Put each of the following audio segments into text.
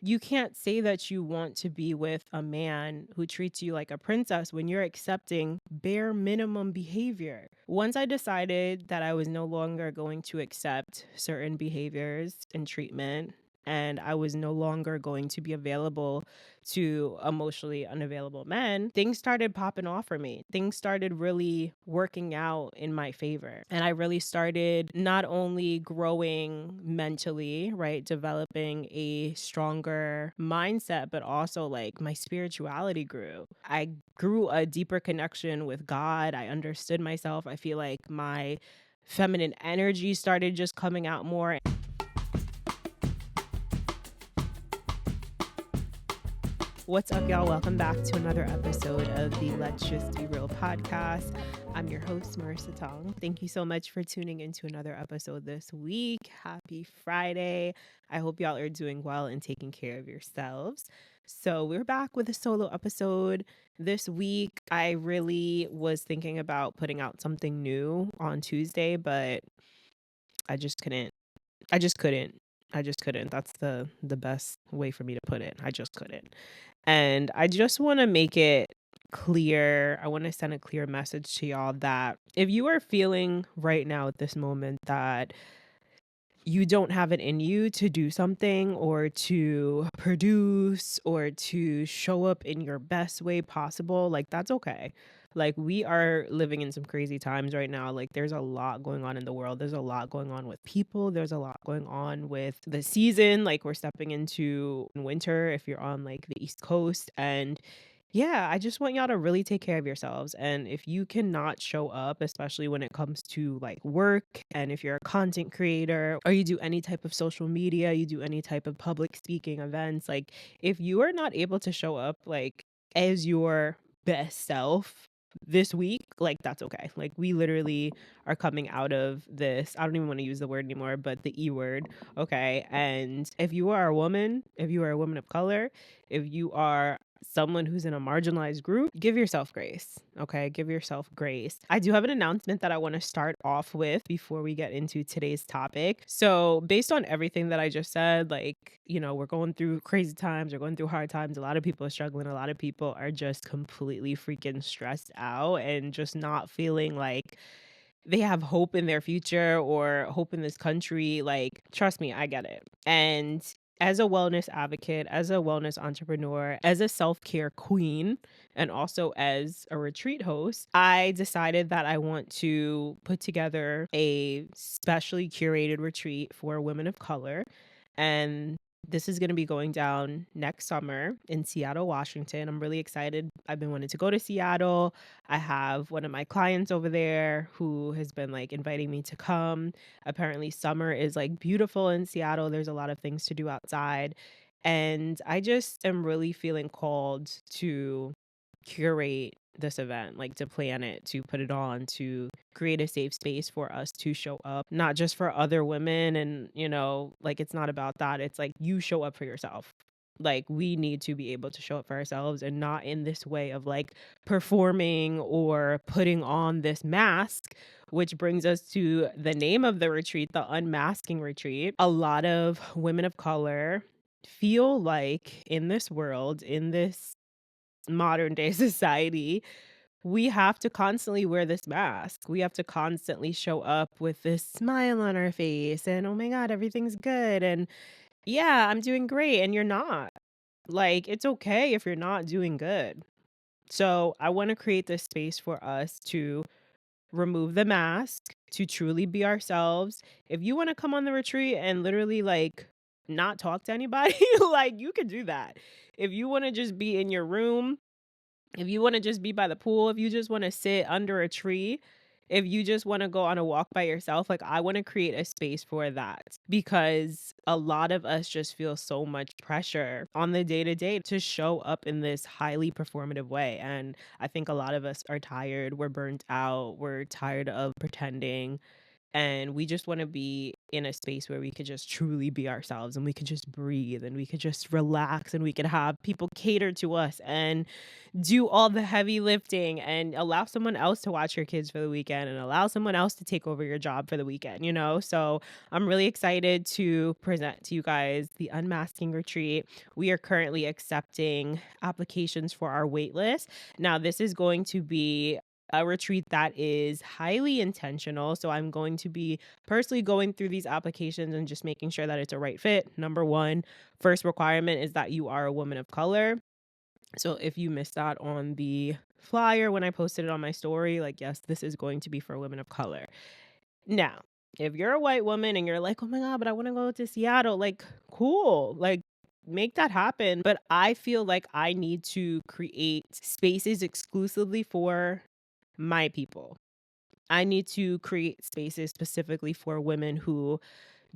You can't say that you want to be with a man who treats you like a princess when you're accepting bare minimum behavior. Once I decided that I was no longer going to accept certain behaviors and treatment, and I was no longer going to be available to emotionally unavailable men, things started popping off for me. Things started really working out in my favor. And I really started not only growing mentally, right, developing a stronger mindset, but also like my spirituality grew. I grew a deeper connection with God. I understood myself. I feel like my feminine energy started just coming out more. What's up, y'all? Welcome back to another episode of the Let's Just Be Real podcast. I'm your host, Marissa Tong. Thank you so much for tuning into another episode this week. Happy Friday. I hope y'all are doing well and taking care of yourselves. So, we're back with a solo episode this week. I really was thinking about putting out something new on Tuesday, but I just couldn't. I just couldn't. I just couldn't. That's the best way for me to put it. I just couldn't. And I just want to make it clear. I want to send a clear message to y'all that if you are feeling right now at this moment that you don't have it in you to do something or to produce or to show up in your best way possible, like that's okay. Like we are living in some crazy times right now. Like there's a lot going on in the world. There's a lot going on with people. There's a lot going on with the season. Like we're stepping into winter if you're on like the East Coast. And yeah, I just want y'all to really take care of yourselves. And if you cannot show up, especially when it comes to like work, and if you're a content creator or you do any type of social media, you do any type of public speaking events, like if you are not able to show up like as your best self this week, like that's okay. Like we literally are coming out of this. I don't even want to use the word anymore, but the E word. Okay. And if you are a woman, if you are a woman of color, if you are someone who's in a marginalized group, give yourself grace. Okay. Give yourself grace. I do have an announcement that I want to start off with before we get into today's topic. So, based on everything that I just said, like, we're going through crazy times, we're going through hard times. A lot of people are struggling. A lot of people are just completely freaking stressed out and just not feeling like they have hope in their future or hope in this country. Like, trust me, I get it. And as a wellness advocate, as a wellness entrepreneur, as a self care queen, and also as a retreat host, I decided that I want to put together a specially curated retreat for women of color. And this is going to be going down next summer in Seattle, Washington. I'm really excited. I've been wanting to go to Seattle. I have one of my clients over there who has been like inviting me to come. Apparently, summer is like beautiful in Seattle. There's a lot of things to do outside. And I just am really feeling called to curate this event, like to plan it, to put it on, to create a safe space for us to show up, not just for other women. And, like it's not about that. It's like you show up for yourself. Like we need to be able to show up for ourselves and not in this way of like performing or putting on this mask, which brings us to the name of the retreat, the Unmasking Retreat. A lot of women of color feel like in this world, in this modern day society, we have to constantly wear this mask. We have to constantly show up with this smile on our face and, oh my God, everything's good. And yeah, I'm doing great. And you're not. Like, it's okay if you're not doing good. So I want to create this space for us to remove the mask, to truly be ourselves. If you want to come on the retreat and literally like not talk to anybody, like you can do that. If you want to just be in your room, if you wanna just be by the pool, if you just wanna sit under a tree, if you just wanna go on a walk by yourself, like, I wanna create a space for that because a lot of us just feel so much pressure on the day to day to show up in this highly performative way, and I think a lot of us are tired, we're burnt out, we're tired of pretending, And we just want to be in a space where we could just truly be ourselves and we could just breathe and we could just relax and we could have people cater to us and do all the heavy lifting and allow someone else to watch your kids for the weekend and allow someone else to take over your job for the weekend, you know? So I'm really excited to present to you guys the unmasking retreat. We are currently accepting applications for our wait list. Now, this is going to be a retreat that is highly intentional. So I'm going to be personally going through these applications and just making sure that it's a right fit. Number one, first requirement is that you are a woman of color. So if you missed that on the flyer when I posted it on my story, like, yes, this is going to be for women of color. Now, if you're a white woman and you're like, oh my God, but I want to go to Seattle, like, cool. Like, make that happen. But I feel like I need to create spaces exclusively for my people. I need to create spaces specifically for women who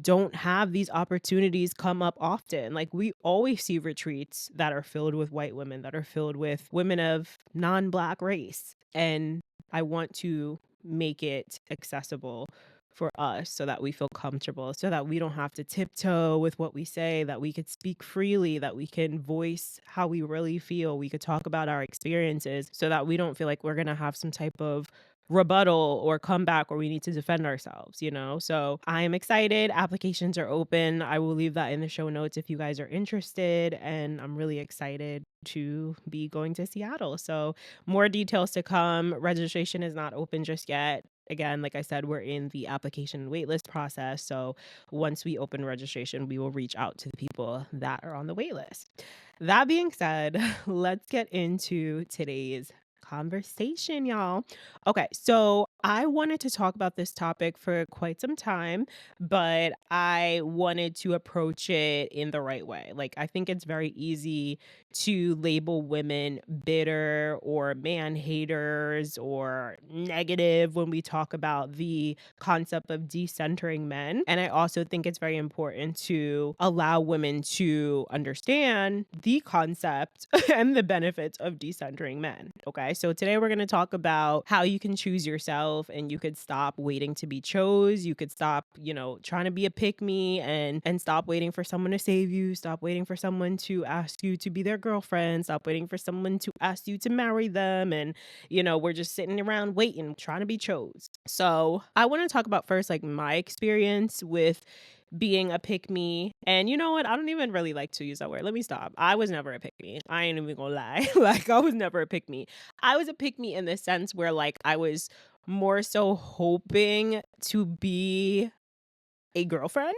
don't have these opportunities come up often. Like, we always see retreats that are filled with white women, that are filled with women of non-Black race. And I want to make it accessible for us so that we feel comfortable, so that we don't have to tiptoe with what we say, that we could speak freely, that we can voice how we really feel. We could talk about our experiences so that we don't feel like we're going to have some type of rebuttal or comeback or we need to defend ourselves, you know? So I am excited. Applications are open. I will leave that in the show notes if you guys are interested. And I'm really excited to be going to Seattle. So more details to come. Registration is not open just yet. Again, like I said, we're in the application waitlist process. So once we open registration, we will reach out to the people that are on the waitlist. That being said, let's get into today's conversation, y'all. Okay, so I wanted to talk about this topic for quite some time, but I wanted to approach it in the right way. Like, I think it's very easy to label women bitter or man haters or negative when we talk about the concept of decentering men. And I also think it's very important to allow women to understand the concept and the benefits of decentering men. Okay, so today we're going to talk about how you can choose yourself and you could stop waiting to be chose. You could stop, trying to be a pick me and stop waiting for someone to save you. Stop waiting for someone to ask you to be their girlfriend. Stop waiting for someone to ask you to marry them. And, we're just sitting around waiting, trying to be chose. So I want to talk about first, like, my experience with being a pick me. And you know what? I don't even really like to use that word. Let me stop. I was never a pick me. I ain't even gonna lie. Like, I was never a pick me. I was a pick me in the sense where, like, I was more so hoping to be a girlfriend.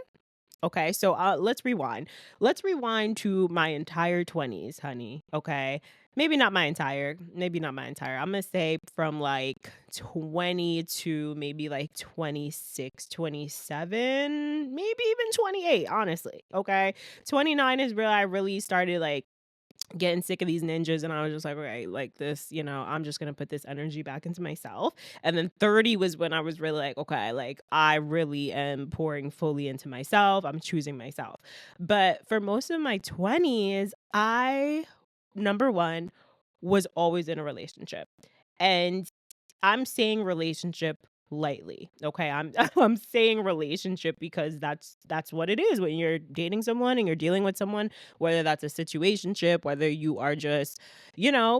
Okay, so let's rewind. Let's rewind to my entire 20s, honey. Okay, maybe not my entire. I'm gonna say from like 20 to maybe like 26, 27, maybe even 28, honestly. Okay, 29 is where I really started, like, getting sick of these ninjas, and I was just like, okay, like, this, I'm just gonna put this energy back into myself. And then 30 was when I was really like, okay, like, I really am pouring fully into myself. I'm choosing myself. But for most of my 20s, I, number one, was always in a relationship. And I'm saying relationship lightly. Okay. I'm I'm saying relationship because that's what it is when you're dating someone and you're dealing with someone, whether that's a situationship, whether you are just,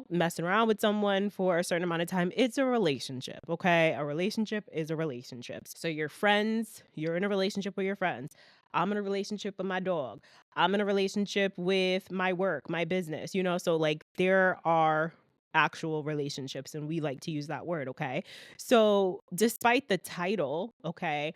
messing around with someone for a certain amount of time, it's a relationship. Okay. A relationship is a relationship. So your friends, you're in a relationship with your friends. I'm in a relationship with my dog. I'm in a relationship with my work, my business, so, like, there are actual relationships, and we like to use that word. Okay, so despite the title, okay,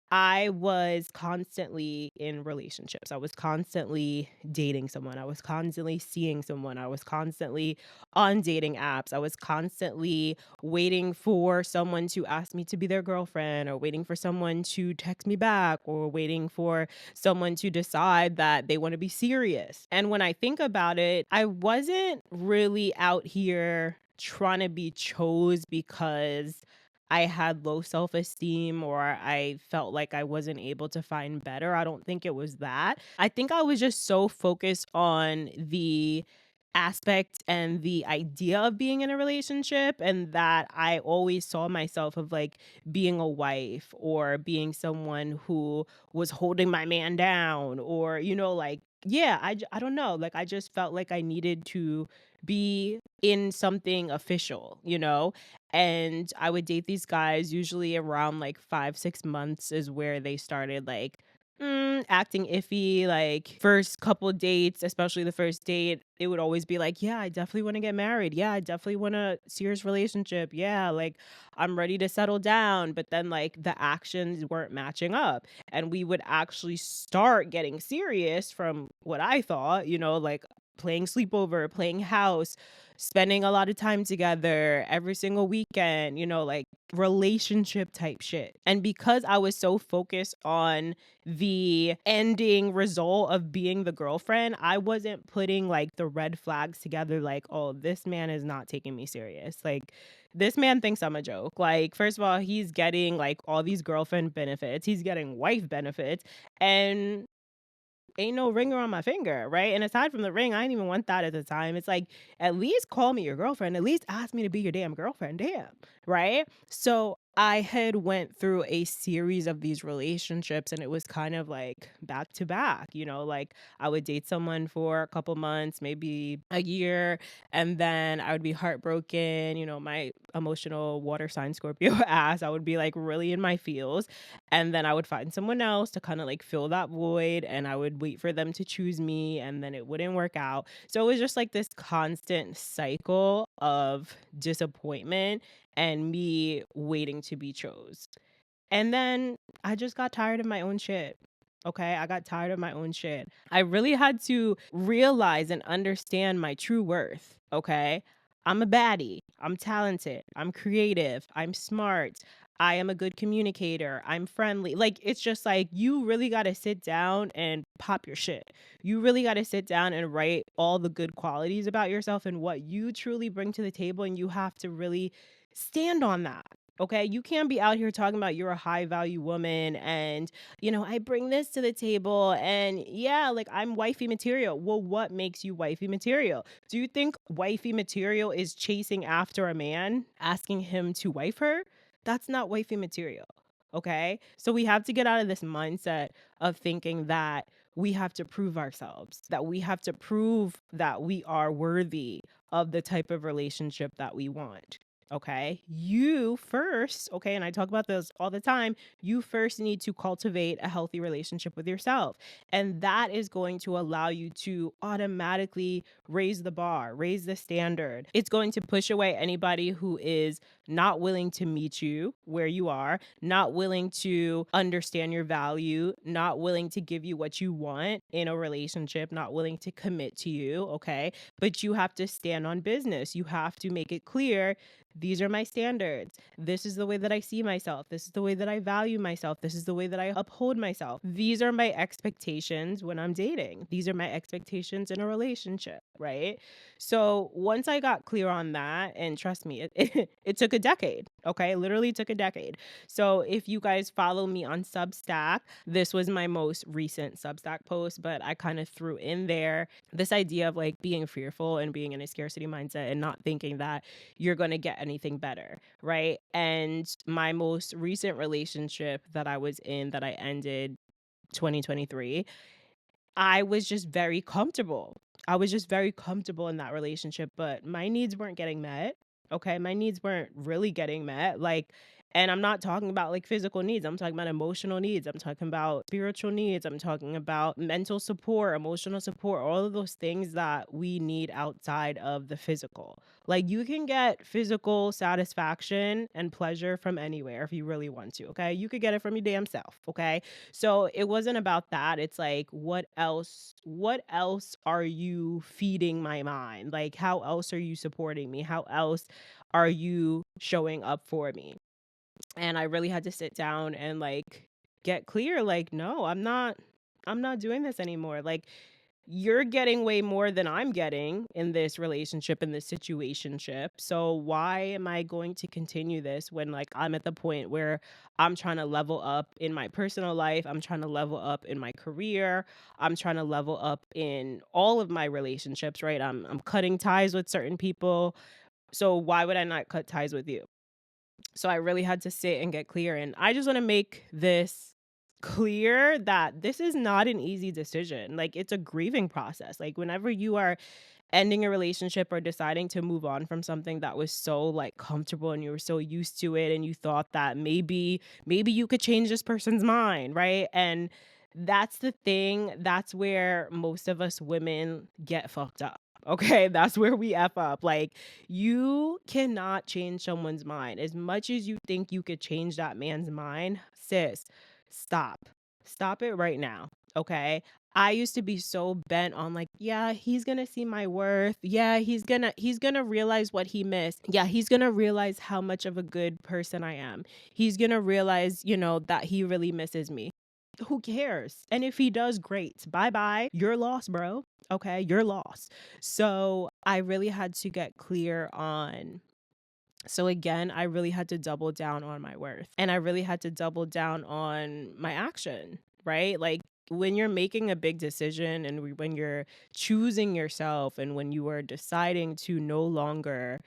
I was constantly in relationships. I was constantly dating someone. I was constantly seeing someone. I was constantly on dating apps. I was constantly waiting for someone to ask me to be their girlfriend, or waiting for someone to text me back, or waiting for someone to decide that they want to be serious. And when I think about it, I wasn't really out here trying to be chose because I had low self-esteem or I felt like I wasn't able to find better. I don't think it was that. I think I was just so focused on the aspect and the idea of being in a relationship, and that I always saw myself of like being a wife or being someone who was holding my man down, or like, yeah, I don't know, like I just felt like I needed to be in something official, and I would date these guys usually around like 5 6 months is where they started like acting iffy. Like first couple dates, especially the first date, it would always be like, yeah, I definitely want to get married. Yeah, I definitely want a serious relationship. Yeah, like I'm ready to settle down. But then like the actions weren't matching up. And we would actually start getting serious from what I thought, like playing sleepover, playing house, spending a lot of time together every single weekend, like relationship type shit. And because I was so focused on the ending result of being the girlfriend, I wasn't putting like the red flags together like, oh, this man is not taking me serious. Like, this man thinks I'm a joke. Like, first of all, he's getting like all these girlfriend benefits, he's getting wife benefits, and ain't no ringer on my finger, right? And aside from the ring, I didn't even want that at the time. It's like, at least call me your girlfriend. At least ask me to be your damn girlfriend. Damn, right? So I had went through a series of these relationships, and it was kind of like back to back, like I would date someone for a couple months, maybe a year, and then I would be heartbroken, my emotional water sign Scorpio ass. I would be like really in my feels, and then I would find someone else to kind of like fill that void, and I would wait for them to choose me, and then it wouldn't work out. So it was just like this constant cycle of disappointment and me waiting to be chose. And then I just got tired of my own shit. Okay, I got tired of my own shit. I really had to realize and understand my true worth. Okay, I'm a baddie. I'm talented. I'm creative. I'm smart. I am a good communicator. I'm friendly. Like, it's just like, you really got to sit down and pop your shit. You really got to sit down and write all the good qualities about yourself and what you truly bring to the table. And you have to really stand on that. Okay, you can't be out here talking about you're a high value woman and, I bring this to the table and yeah, like I'm wifey material. Well, what makes you wifey material? Do you think wifey material is chasing after a man, asking him to wife her? That's not wifey material. Okay, so we have to get out of this mindset of thinking that we have to prove ourselves, that we have to prove that we are worthy of the type of relationship that we want. Okay, you first, okay, and I talk about this all the time. You first need to cultivate a healthy relationship with yourself, and that is going to allow you to automatically raise the bar, raise the standard. It's going to push away anybody who is not willing to meet you where you are, not willing to understand your value, not willing to give you what you want in a relationship, not willing to commit to you, okay? But you have to stand on business. You have to make it clear, these are my standards. This is the way that I see myself. This is the way that I value myself. This is the way that I uphold myself. These are my expectations when I'm dating. These are my expectations in a relationship, right? So once I got clear on that, and trust me, it took a decade, okay? It literally took a decade. So if you guys follow me on Substack, this was my most recent Substack post, but I kind of threw in there this idea of like being fearful and being in a scarcity mindset and not thinking that you're going to get anything better, right? And my most recent relationship that I was in, that I ended 2023, I was just very comfortable. I was just very comfortable in that relationship, but my needs weren't getting met. Okay. My needs weren't really getting met. Like, and I'm not talking about like physical needs. I'm talking about emotional needs. I'm talking about spiritual needs. I'm talking about mental support, emotional support, all of those things that we need outside of the physical. Like, you can get physical satisfaction and pleasure from anywhere if you really want to. Okay. You could get it from your damn self. Okay. So it wasn't about that. It's like, what else are you feeding my mind? Like, how else are you supporting me? How else are you showing up for me? And I really had to sit down and like get clear, like, no, I'm not doing this anymore. Like, you're getting way more than I'm getting in this relationship, in this situationship. So why am I going to continue this when like I'm at the point where I'm trying to level up in my personal life, I'm trying to level up in my career, I'm trying to level up in all of my relationships, right? I'm cutting ties with certain people. So why would I not cut ties with you? So I really had to sit and get clear. And I just want to make this clear that this is not an easy decision. Like, it's a grieving process. Like, whenever you are ending a relationship or deciding to move on from something that was so like comfortable and you were so used to it and you thought that maybe you could change this person's mind, right? And that's the thing. That's where most of us women get fucked up. Okay, that's where we F up. Like, you cannot change someone's mind. As much as you think you could change that man's mind, sis, stop. Stop it right now. Okay. I used to be so bent on like, yeah, he's going to see my worth. Yeah, he's going to realize what he missed. Yeah, he's going to realize how much of a good person I am. He's going to realize, that he really misses me. Who cares? And if he does, great. Bye-bye. You're lost, bro. Okay, you're lost. So, I really had to get clear on so again, I really had to double down on my worth and I really had to double down on my action, right? Like when you're making a big decision and when you're choosing yourself and when you are deciding to no longer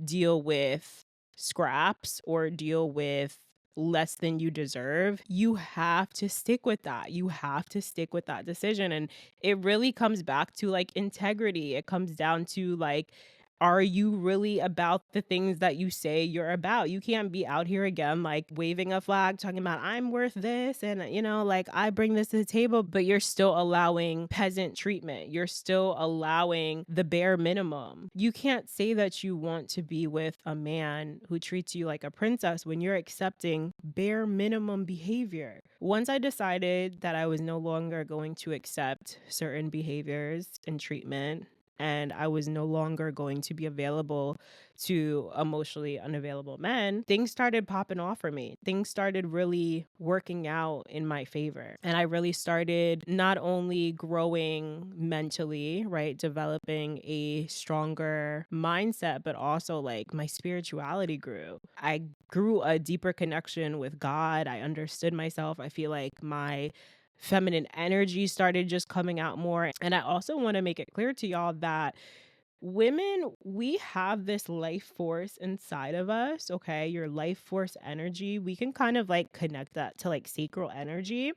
deal with scraps or deal with less than you deserve, you have to stick with that. You have to stick with that decision. And it really comes back to like integrity. It comes down to like, are you really about the things that you say you're about? You can't be out here again, like waving a flag, talking about I'm worth this and, like I bring this to the table, but you're still allowing peasant treatment. You're still allowing the bare minimum. You can't say that you want to be with a man who treats you like a princess when you're accepting bare minimum behavior. Once I decided that I was no longer going to accept certain behaviors and treatment, and I was no longer going to be available to emotionally unavailable men, things started popping off for me. Things started really working out in my favor. And I really started not only growing mentally, right, developing a stronger mindset, but also like my spirituality grew. I grew a deeper connection with God. I understood myself. I feel like my feminine energy started just coming out more. And I also want to make it clear to y'all that women, we have this life force inside of us, okay? Your life force energy. We can kind of like connect that to like sacral energy,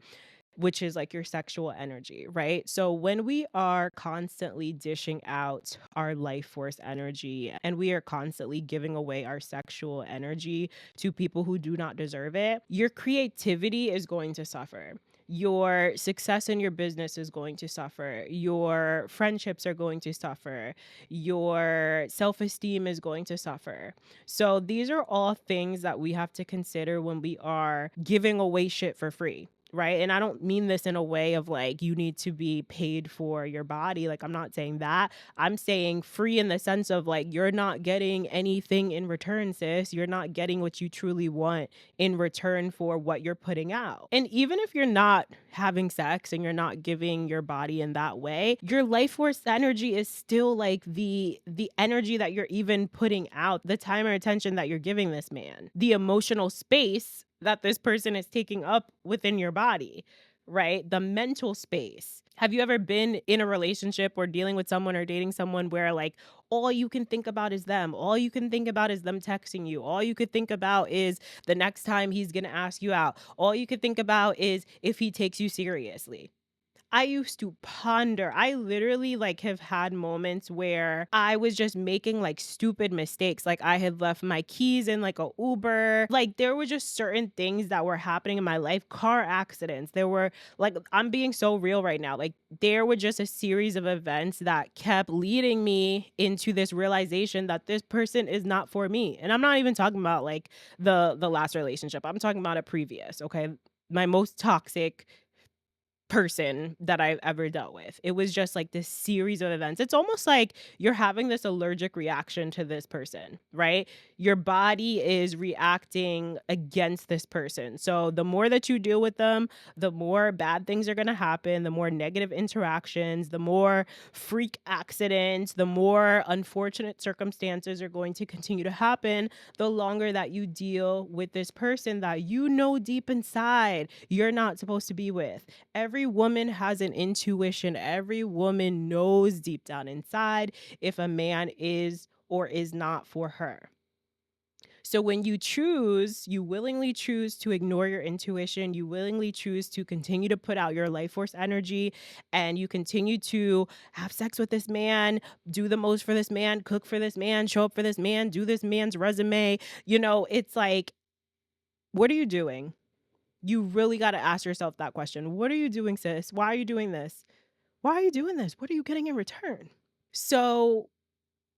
which is like your sexual energy, right? So when we are constantly dishing out our life force energy and we are constantly giving away our sexual energy to people who do not deserve it, your creativity is going to suffer. Your success in your business is going to suffer. Your friendships are going to suffer. Your self esteem is going to suffer. So, these are all things that we have to consider when we are giving away shit for free, right? And I don't mean this in a way of like you need to be paid for your body. Like, I'm not saying that. I'm saying free in the sense of like you're not getting anything in return, sis. You're not getting what you truly want in return for what you're putting out. And even if you're not having sex and you're not giving your body in that way, your life force energy is still like the energy that you're even putting out, the time or attention that you're giving this man, the emotional space that this person is taking up within your body, right? The mental space. Have you ever been in a relationship or dealing with someone or dating someone where like all you can think about is them? All you can think about is them texting you. All you could think about is the next time he's going to ask you out. All you could think about is if he takes you seriously. I used to ponder. I literally like have had moments where I was just making like stupid mistakes. Like I had left my keys in like a Uber. Like there were just certain things that were happening in my life, car accidents. There were like I'm being so real right now. Like there were just a series of events that kept leading me into this realization that this person is not for me. And I'm not even talking about like the last relationship. I'm talking about a previous, okay? My most toxic person that I've ever dealt with. It was just like this series of events. It's almost like you're having this allergic reaction to this person, right? Your body is reacting against this person. So the more that you deal with them, the more bad things are going to happen, the more negative interactions, the more freak accidents, the more unfortunate circumstances are going to continue to happen, the longer that you deal with this person that you know deep inside you're not supposed to be with. Every woman has an intuition. Every woman knows deep down inside if a man is or is not for her. So when you willingly choose to ignore your intuition, you willingly choose to continue to put out your life force energy, and you continue to have sex with this man, do the most for this man, cook for this man, show up for this man, do this man's resume, it's like, what are you doing? You really got to ask yourself that question. What are you doing, sis? Why are you doing this? Why are you doing this? What are you getting in return? So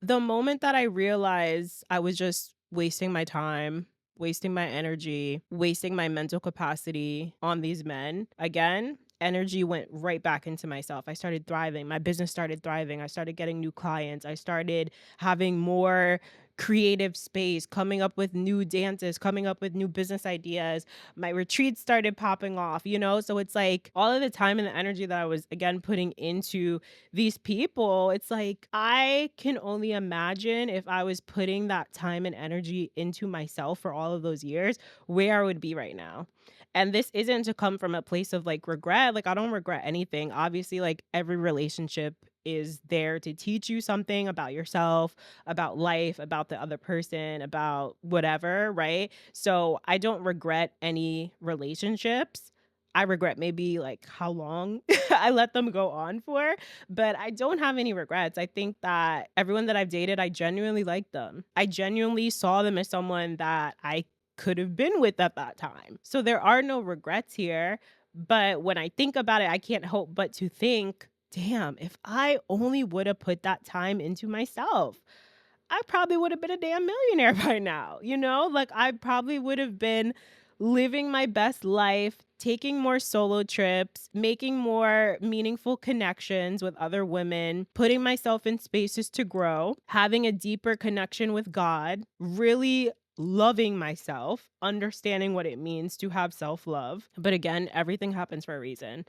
the moment that I realized I was just wasting my time, wasting my energy, wasting my mental capacity on these men, again, energy went right back into myself. I started thriving. My business started thriving. I started getting new clients. I started having more creative space, coming up with new dances, coming up with new business ideas. My retreats started popping off, So it's like all of the time and the energy that I was, again, putting into these people, it's like I can only imagine if I was putting that time and energy into myself for all of those years, where I would be right now. And this isn't to come from a place of like regret. Like, I don't regret anything. Obviously, like every relationship is there to teach you something about yourself, about life, about the other person, about whatever, right? So I don't regret any relationships. I regret maybe like how long I let them go on for, but I don't have any regrets. I think that everyone that I've dated, I genuinely like them. I genuinely saw them as someone that I could have been with at that time. So there are no regrets here. But when I think about it, I can't help but to think, damn, if I only would have put that time into myself, I probably would have been a damn millionaire by now, Like I probably would have been living my best life, taking more solo trips, making more meaningful connections with other women, putting myself in spaces to grow, having a deeper connection with God, really loving myself, understanding what it means to have self-love. But again, everything happens for a reason.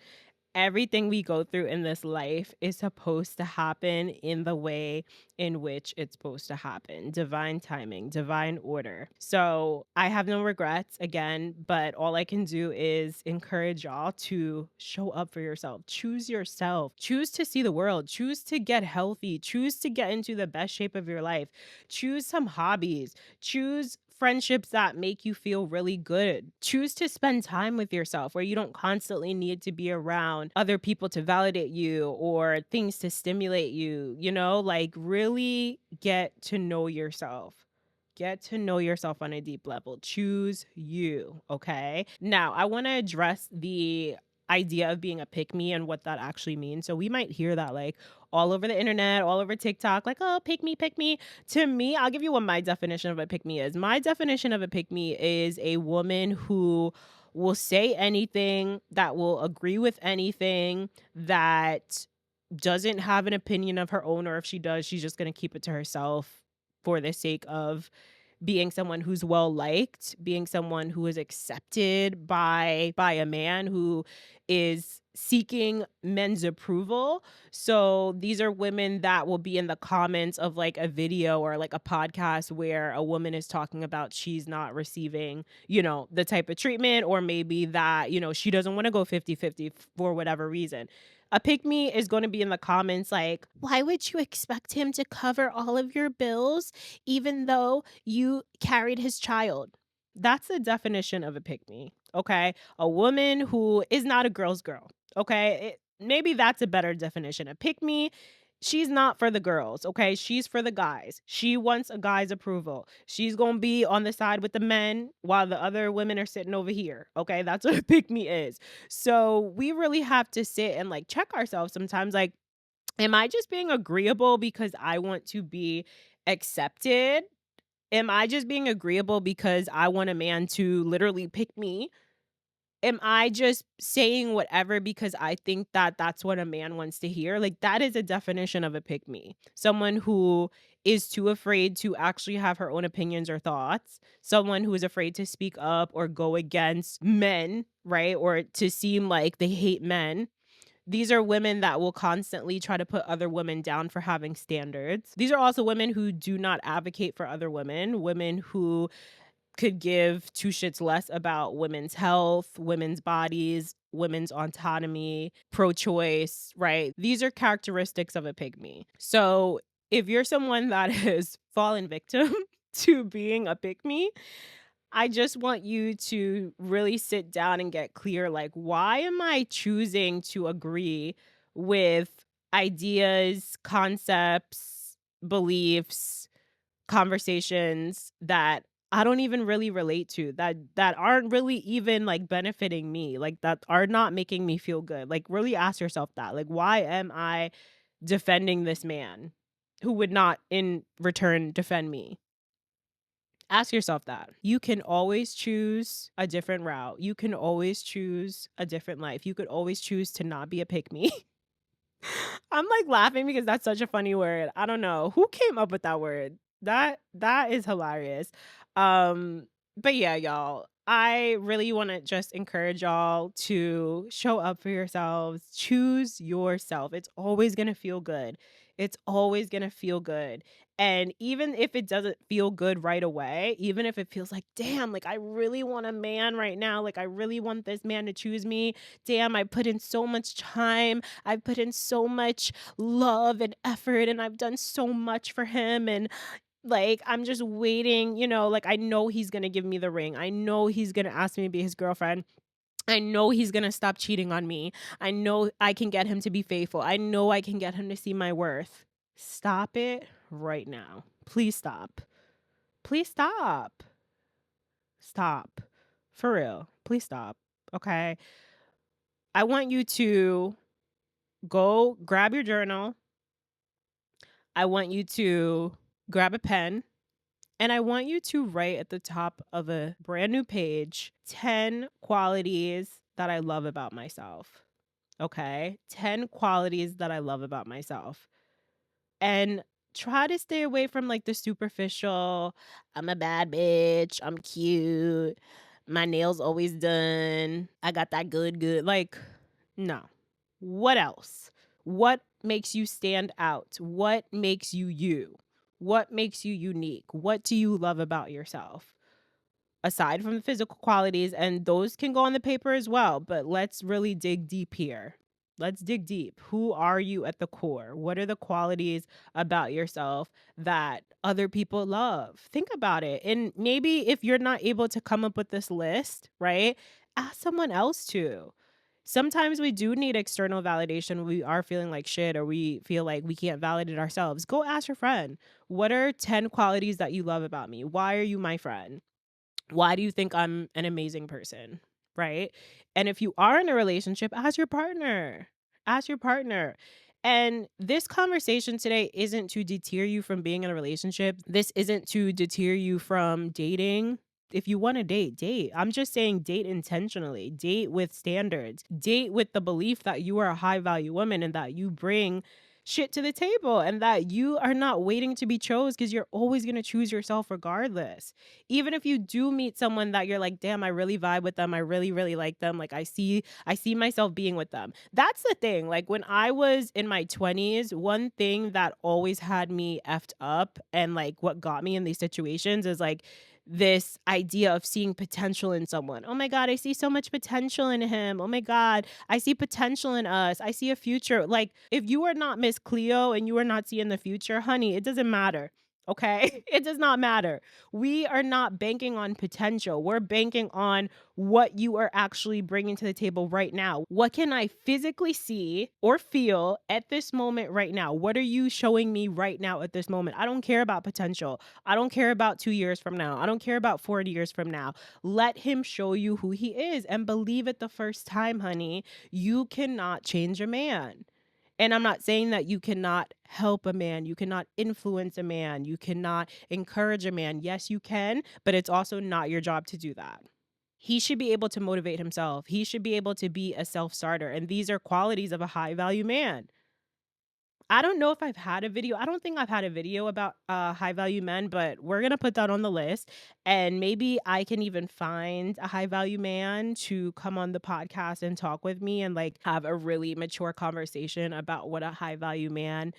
Everything we go through in this life is supposed to happen in the way in which it's supposed to happen. Divine timing, divine order. So I have no regrets again, but all I can do is encourage y'all to show up for yourself. Choose yourself. Choose to see the world. Choose to get healthy. Choose to get into the best shape of your life. Choose some hobbies. Choose friendships that make you feel really good. Choose to spend time with yourself where you don't constantly need to be around other people to validate you or things to stimulate you, like really get to know yourself. Get to know yourself on a deep level. Choose you, okay? Now, I want to address the idea of being a pick me and what that actually means. So we might hear that like all over the internet, all over TikTok, like, oh, pick me, pick me. To me, I'll give you what my definition of a pick me is. My definition of a pick me is a woman who will say anything, that will agree with anything, that doesn't have an opinion of her own, or if she does, she's just going to keep it to herself for the sake of being someone who's well liked, being someone who is accepted by a man who is seeking men's approval. So these are women that will be in the comments of like a video or like a podcast where a woman is talking about she's not receiving, the type of treatment, or maybe that, she doesn't want to go 50-50 for whatever reason. A pick me is going to be in the comments like, why would you expect him to cover all of your bills even though you carried his child? That's the definition of a pick me. Okay. A woman who is not a girl's girl. Okay. Maybe that's a better definition. A pick me, she's not for the girls. Okay. She's for the guys. She wants a guy's approval. She's going to be on the side with the men while the other women are sitting over here. Okay. That's what a pick me is. So we really have to sit and like check ourselves sometimes. Like, am I just being agreeable because I want to be accepted? Am I just being agreeable because I want a man to literally pick me? am I just saying whatever because I think that that's what a man wants to hear? Like, that is a definition of a pick me. Someone who is too afraid to actually have her own opinions or thoughts, someone who is afraid to speak up or go against men, right? Or to seem like they hate men. These are women that will constantly try to put other women down for having standards. These are also women who do not advocate for other women who could give two shits less about women's health, women's bodies, women's autonomy, pro choice, right? These are characteristics of a pygmy. So if you're someone that has fallen victim to being a pygmy, I just want you to really sit down and get clear like, why am I choosing to agree with ideas, concepts, beliefs, conversations that I don't even really relate to, that aren't really even like benefiting me, like that are not making me feel good. Like really ask yourself that. Like why am I defending this man who would not in return defend me? Ask yourself that. You can always choose a different route. You can always choose a different life. You could always choose to not be a pick me. I'm like laughing because that's such a funny word. I don't know who came up with that word. That is hilarious. But yeah, y'all, I really want to just encourage y'all to show up for yourselves. Choose yourself. It's always going to feel good. It's always going to feel good. And even if it doesn't feel good right away, even if it feels like, damn, like I really want a man right now, like I really want this man to choose me. Damn, I put in so much time. I've put in so much love and effort and I've done so much for him. And like, I'm just waiting, like I know he's going to give me the ring. I know he's going to ask me to be his girlfriend. I know he's going to stop cheating on me. I know I can get him to be faithful. I know I can get him to see my worth. Stop it right now. Please stop. Please stop. Stop. For real. Please stop. Okay. I want you to go grab your journal. I want you to grab a pen and I want you to write at the top of a brand new page 10 qualities that I love about myself. Okay? 10 qualities that I love about myself. And try to stay away from like the superficial, I'm a bad bitch, I'm cute, my nails always done, I got that good. Like, no. What else? What makes you stand out? What makes you you? What makes you unique? What do you love about yourself? Aside from the physical qualities, and those can go on the paper as well, but let's really dig deep here. Let's dig deep. Who are you at the core? What are the qualities about yourself that other people love? Think about it. And maybe if you're not able to come up with this list, right? Ask someone else to. Sometimes we do need external validation when we are feeling like shit or we feel like we can't validate ourselves. Go ask your friend. What are 10 qualities that you love about me? Why are you my friend? Why do you think I'm an amazing person? Right? And if you are in a relationship, ask your partner. Ask your partner. And this conversation today isn't to deter you from being in a relationship. This isn't to deter you from dating. If you want to date, date. I'm just saying date intentionally, date with standards, date with the belief that you are a high value woman and that you bring shit to the table and that you are not waiting to be chose because you're always going to choose yourself regardless. Even if you do meet someone that you're like, damn, I really vibe with them, I really like them, like I see myself being with them. That's the thing. Like when I was in my 20s, one thing that always had me effed up and like what got me in these situations is like this idea of seeing potential in someone. Oh my God, I see so much potential in him. Oh my God, I see potential in us. I see a future. Like, if you are not Miss Cleo and you are not seeing the future, honey, it doesn't matter. Okay. It does not matter. We are not banking on potential. We're banking on what you are actually bringing to the table right now. What can I physically see or feel at this moment right now? What are you showing me right now at this moment? I don't care about potential. I don't care about 2 years from now. I don't care about 40 years from now. Let him show you who he is and believe it the first time, honey. You cannot change a man. And I'm not saying that you cannot help a man, you cannot influence a man, you cannot encourage a man. Yes, you can, but it's also not your job to do that. he should be able to motivate himself. He should be able to be a self-starter. And these are qualities of a high value man. I don't know if I've had a video. I don't think I've had a video about high value men, but we're going to put that on the list. And maybe I can even find a high value man to come on the podcast and talk with me and like have a really mature conversation about what a high value man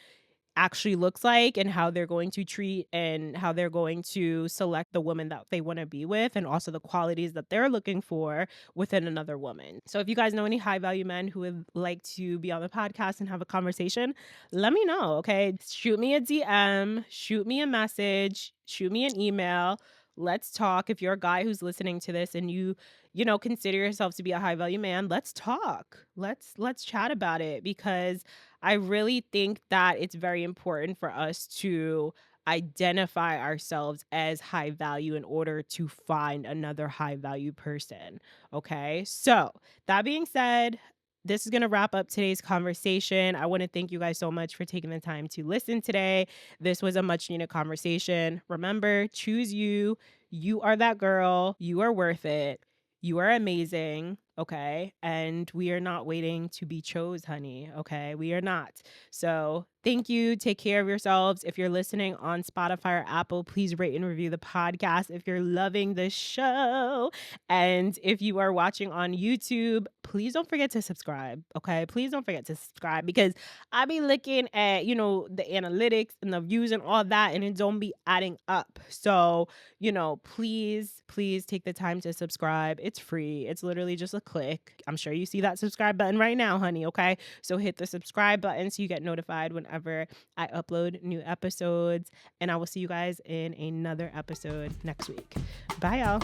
actually looks like and how they're going to treat and how they're going to select the woman that they want to be with, and also the qualities that they're looking for within another woman. So if you guys know any high value men who would like to be on the podcast and have a conversation, let me know. Okay, shoot me a DM, shoot me a message, shoot me an email. Let's talk. If you're a guy who's listening to this and you know, consider yourself to be a high value man, let's talk. Let's chat about it, because I really think that it's very important for us to identify ourselves as high value in order to find another high value person. Okay. So, that being said, this is going to wrap up today's conversation. I want to thank you guys so much for taking the time to listen today. This was a much needed conversation. Remember, choose you. You are that girl. You are worth it. You are amazing. Okay. And we are not waiting to be chose, honey. Okay. We are not. So thank you. Take care of yourselves. If you're listening on Spotify or Apple, please rate and review the podcast if you're loving the show. And if you are watching on YouTube, please don't forget to subscribe. Okay. Please don't forget to subscribe, because I be looking at, you know, the analytics and the views and all that, and it don't be adding up. So, you know, please take the time to subscribe. It's free. It's literally just a click. I'm sure you see that subscribe button right now, honey. Okay. So hit the subscribe button so you get notified whenever I upload new episodes. And I will see you guys in another episode next week. Bye, y'all.